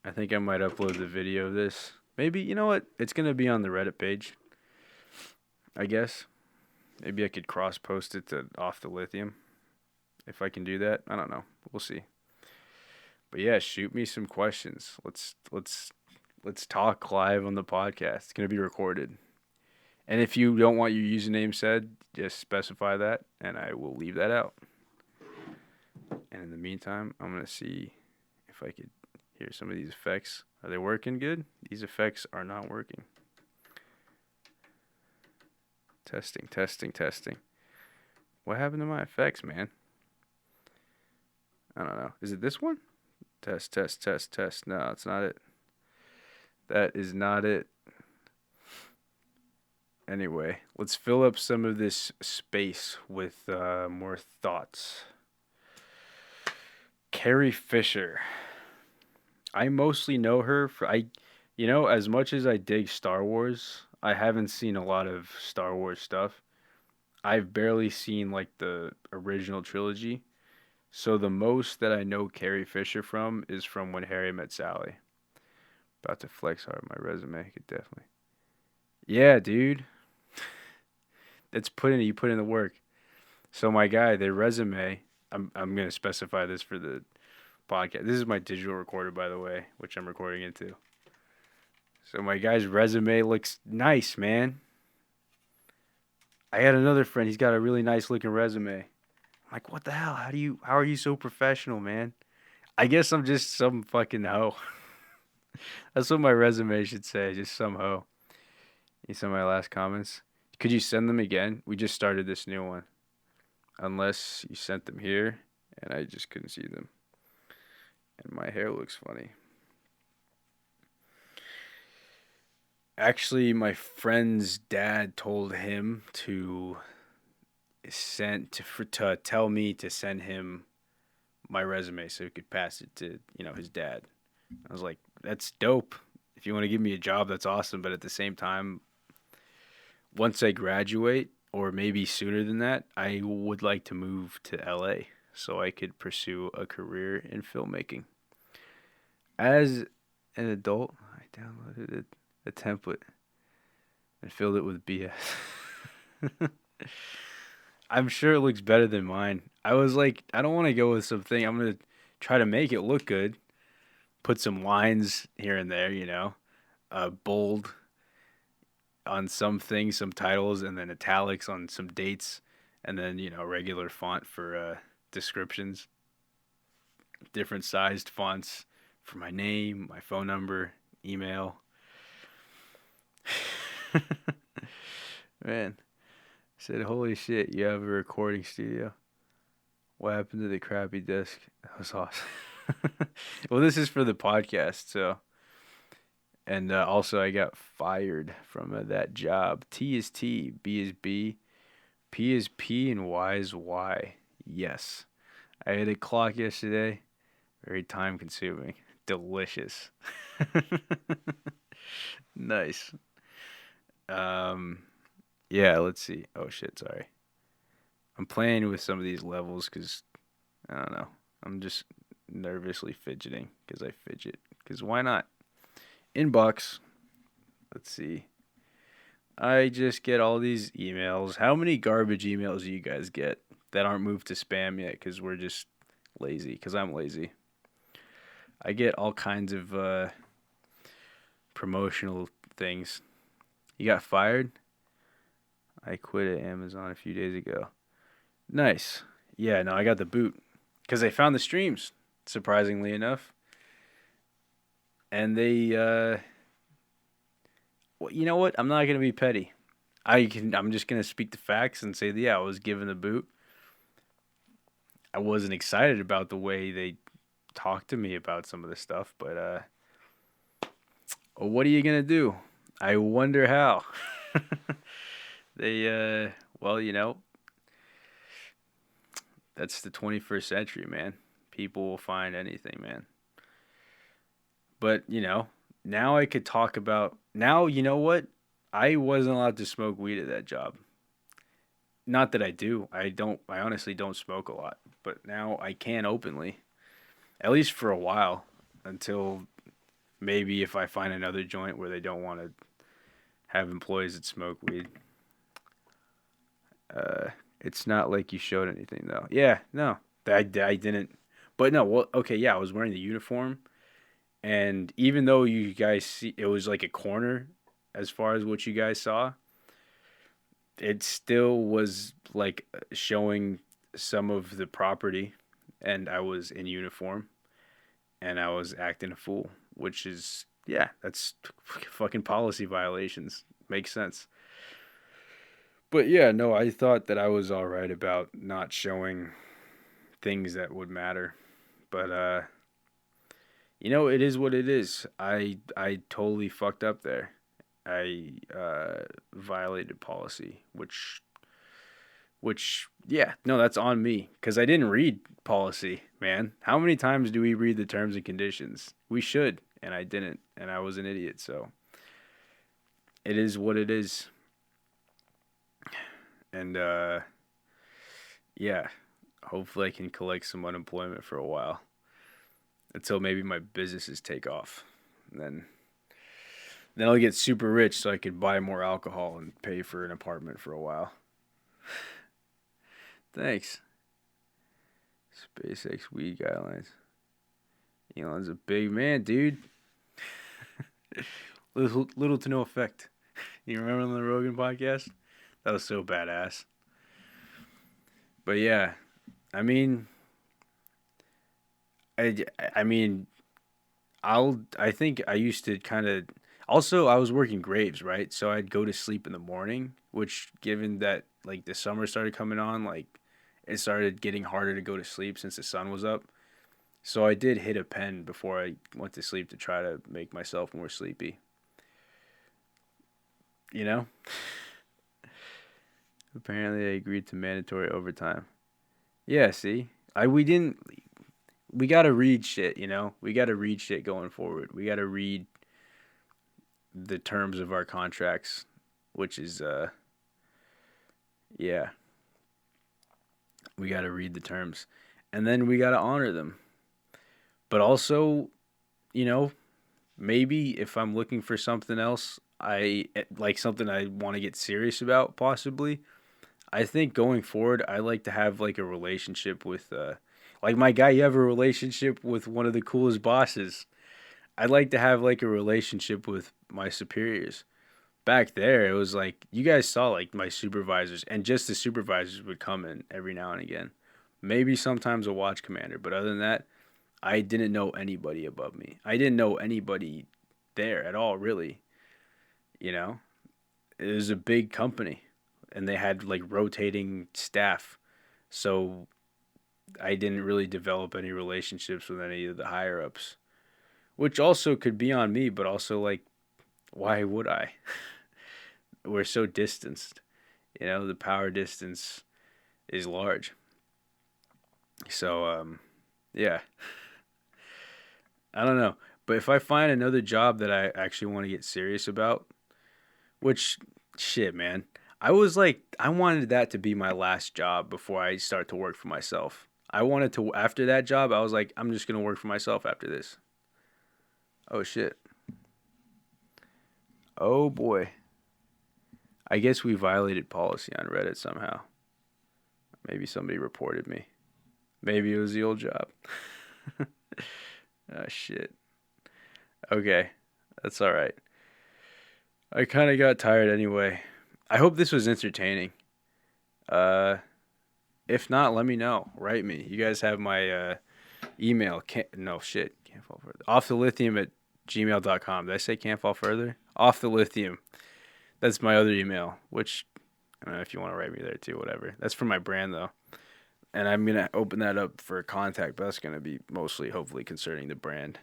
I think I might upload the video of this. Maybe, you know what? It's going to be on the Reddit page, I guess. Maybe I could cross post it to Off the Lithium. If I can do that. I don't know. We'll see. But yeah, shoot me some questions. Let's talk live on the podcast. It's going to be recorded. And if you don't want your username said, just specify that and I will leave that out. And in the meantime, I'm going to see if I could hear some of these effects. Are they working good? These effects are not working. Testing, testing, testing. What happened to my effects, man? I don't know. Is it this one? Test, test, test, test. No, it's not it. That is not it. Anyway, let's fill up some of this space with more thoughts. Carrie Fisher. I mostly know her for as much as I dig Star Wars, I haven't seen a lot of Star Wars stuff. I've barely seen like the original trilogy. So the most that I know Carrie Fisher from is from When Harry Met Sally. About to flex hard my resume, could definitely. Yeah, dude. You put in the work. So my guy, their resume, I'm gonna specify this for the podcast. This is my digital recorder, by the way, which I'm recording into. So my guy's resume looks nice, man. I had another friend, he's got a really nice looking resume. I'm like, what the hell? How are you so professional, man? I guess I'm just some fucking hoe. That's what my resume should say, just some hoe. You saw my last comments? Could you send them again? We just started this new one. Unless you sent them here, and I just couldn't see them. And my hair looks funny. Actually, my friend's dad told him to tell me to send him my resume so he could pass it to, his dad. I was like, that's dope. If you want to give me a job, that's awesome. But at the same time, once I graduate, or maybe sooner than that, I would like to move to LA so I could pursue a career in filmmaking. As an adult, I downloaded a template and filled it with BS. I'm sure it looks better than mine. I was like, I don't want to go with something. I'm going to try to make it look good. Put some lines here and there, bold on some things, some titles, and then italics on some dates, and then, regular font for descriptions, different sized fonts for my name, my phone number, email. Man, I said, holy shit, you have a recording studio. What happened to the crappy desk? That was awesome. Well, this is for the podcast, so. And also, I got fired from that job. T is T, B is B, P is P, and Y is Y. Yes. I had a clock yesterday. Very time consuming. Delicious. Nice. Um, yeah, let's see. Oh, shit, sorry. I'm playing with some of these levels because, I don't know. I'm just nervously fidgeting because I fidget. Because why not? Inbox. Let's see. I just get all these emails. How many garbage emails do you guys get that aren't moved to spam yet because we're just lazy? Because I'm lazy. I get all kinds of promotional things. You got fired? I quit at Amazon a few days ago. Nice. Yeah, no, I got the boot. Because I found the streams, surprisingly enough. And they, well, you know what? I'm not going to be petty. I'm just going to speak the facts and say, yeah, I was given the boot. I wasn't excited about the way they talked to me about some of the stuff, but, well, what are you going to do? I wonder how. They, well, that's the 21st century, man. People will find anything, man. But, now I could talk about. Now, you know what? I wasn't allowed to smoke weed at that job. Not that I do. I honestly don't smoke a lot. But now I can openly. At least for a while. Until maybe if I find another joint where they don't want to have employees that smoke weed. It's not like you showed anything, though. Yeah, no. I didn't. But no, well, okay, yeah, I was wearing the uniform. And even though you guys see, it was like a corner as far as what you guys saw, it still was like showing some of the property. And I was in uniform and I was acting a fool, which is, yeah, that's fucking policy violations. Makes sense. But yeah, no, I thought that I was all right about not showing things that would matter. But it is what it is. I totally fucked up there. I violated policy, which yeah, no, that's on me because I didn't read policy, man. How many times do we read the terms and conditions? We should, and I didn't, and I was an idiot. So it is what it is, and yeah, hopefully I can collect some unemployment for a while until maybe my businesses take off, and then I'll get super rich so I could buy more alcohol and pay for an apartment for a while. Thanks. SpaceX weed guidelines. Elon's a big man, dude. Little to no effect. You remember on the Rogan podcast? That was so badass. But yeah, I mean, I mean, I think I used to kind of. Also, I was working graves, right? So I'd go to sleep in the morning, which, given that like the summer started coming on, like it started getting harder to go to sleep since the sun was up. So I did hit a pen before I went to sleep to try to make myself more sleepy. You know? Apparently, I agreed to mandatory overtime. Yeah, see, we didn't. we got to read shit, you know? We got to read shit going forward. We got to read the terms of our contracts, which is yeah, we got to read the terms. And then we got to honor them. But also, you know, maybe if I'm looking for something else, I like something I want to get serious about possibly. I think going forward, I like to have like a relationship with like my guy, you have a relationship with one of the coolest bosses. I'd like to have like a relationship with my superiors. Back there, it was like you guys saw like my supervisors, and just the supervisors would come in every now and again. Maybe sometimes a watch commander, but other than that, I didn't know anybody above me. I didn't know anybody there at all, really. You know, it was a big company, and they had like rotating staff, so I didn't really develop any relationships with any of the higher ups, which also could be on me, but also like, why would I? We're so distanced. You know, the power distance is large. So, yeah, I don't know. But if I find another job that I actually want to get serious about, which, shit, man, I was like, I wanted that to be my last job before I start to work for myself. I wanted to, after that job, I was like, I'm just going to work for myself after this. Oh, shit. Oh, boy. I guess we violated policy on Reddit somehow. Maybe somebody reported me. Maybe it was the old job. Oh, shit. Okay. That's all right. I kind of got tired anyway. I hope this was entertaining. Uh, if not, let me know. Write me. You guys have my email. No, shit. Can't fall further. Off the lithium at gmail.com. Did I say can't fall further? Off the lithium. That's my other email, which I don't know if you want to write me there too, whatever. That's for my brand though. And I'm going to open that up for contact, but that's going to be mostly, hopefully, concerning the brand,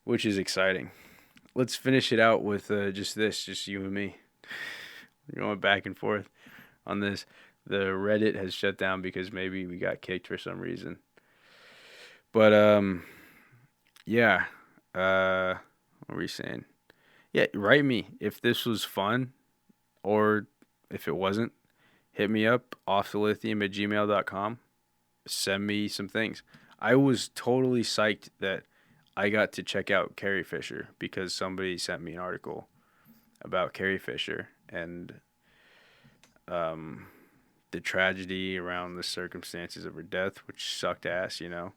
which is exciting. Let's finish it out with just you and me. We're going back and forth on this. The Reddit has shut down because maybe we got kicked for some reason. But, yeah. What were we saying? Yeah, write me if this was fun or if it wasn't. Hit me up, offthelithium at gmail.com. Send me some things. I was totally psyched that I got to check out Carrie Fisher because somebody sent me an article about Carrie Fisher and um, the tragedy around the circumstances of her death, which sucked ass, you know.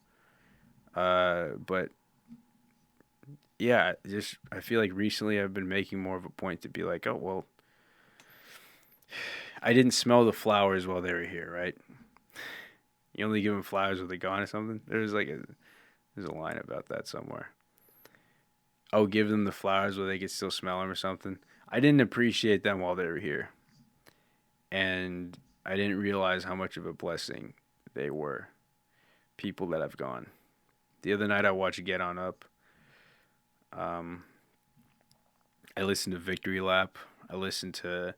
But yeah, just I feel like recently I've been making more of a point to be like, oh well, I didn't smell the flowers while they were here, right? You only give them flowers when they're gone or something. There's a line about that somewhere. Oh, give them the flowers where they can still smell them or something. I didn't appreciate them while they were here, and I didn't realize how much of a blessing they were. People that have gone. The other night I watched Get On Up. Um, I listened to Victory Lap. I listened to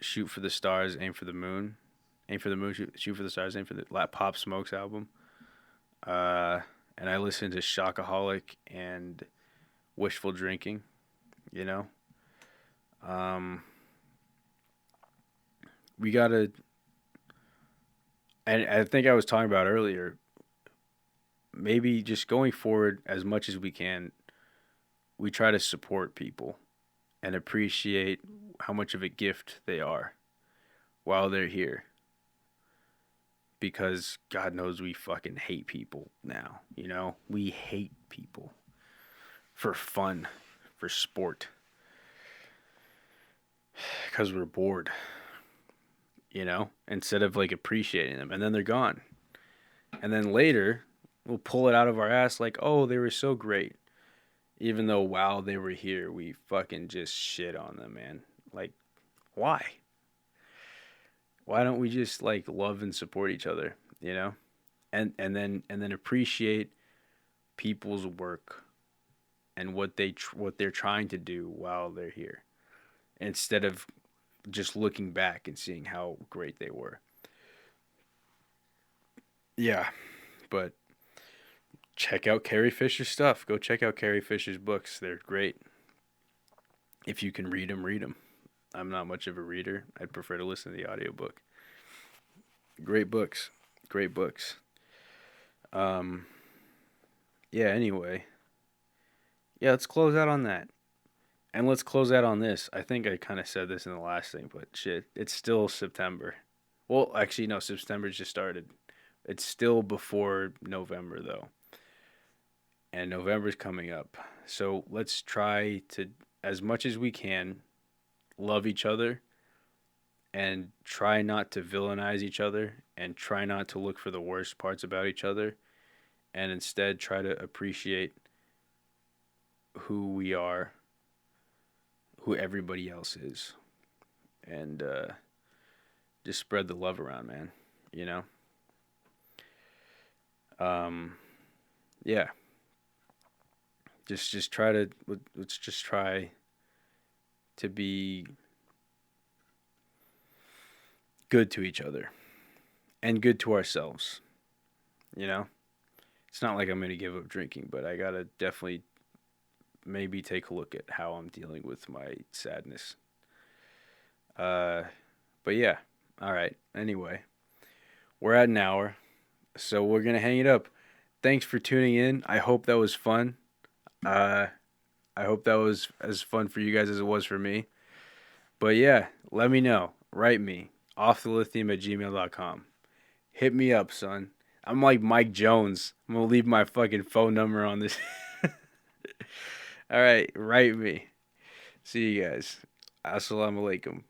Shoot for the Stars, Aim for the Moon. Aim for the Moon, Shoot for the Stars, Aim for the Pop Smoke's album. And I listened to Shockaholic and Wishful Drinking, you know. We gotta, and I think I was talking about earlier, maybe just going forward as much as we can, we try to support people and appreciate how much of a gift they are while they're here. Because God knows we fucking hate people now, you know? We hate people for fun, for sport. Because we're bored, you know? Instead of like appreciating them. And then they're gone. And then later, we'll pull it out of our ass like, oh, they were so great. Even though while they were here, we fucking just shit on them, man. Like, why? Why don't we just like love and support each other, you know? And then appreciate people's work and what they're trying to do while they're here instead of just looking back and seeing how great they were. Yeah. But check out Carrie Fisher's stuff. Go check out Carrie Fisher's books. They're great. If you can read them, read them. I'm not much of a reader. I'd prefer to listen to the audiobook. Great books. Great books. Um, yeah, anyway. Yeah, let's close out on that. And let's close out on this. I think I kind of said this in the last thing, but shit, it's still September. Well, actually, no, September just started. It's still before November, though. And November's coming up. So let's try to, as much as we can, love each other and try not to villainize each other and try not to look for the worst parts about each other and instead try to appreciate who we are, who everybody else is, and just spread the love around, man. You know? Yeah. Just try to let's just try to be good to each other and good to ourselves. You know? It's not like I'm going to give up drinking, but I got to definitely maybe take a look at how I'm dealing with my sadness. But yeah. All right. Anyway, we're at an hour, so we're going to hang it up. Thanks for tuning in. I hope that was fun. I hope that was as fun for you guys as it was for me. But yeah, let me know. Write me. offthelithium@gmail.com. Hit me up, son. I'm like Mike Jones. I'm going to leave my fucking phone number on this. All right, write me. See you guys. Assalamu alaikum.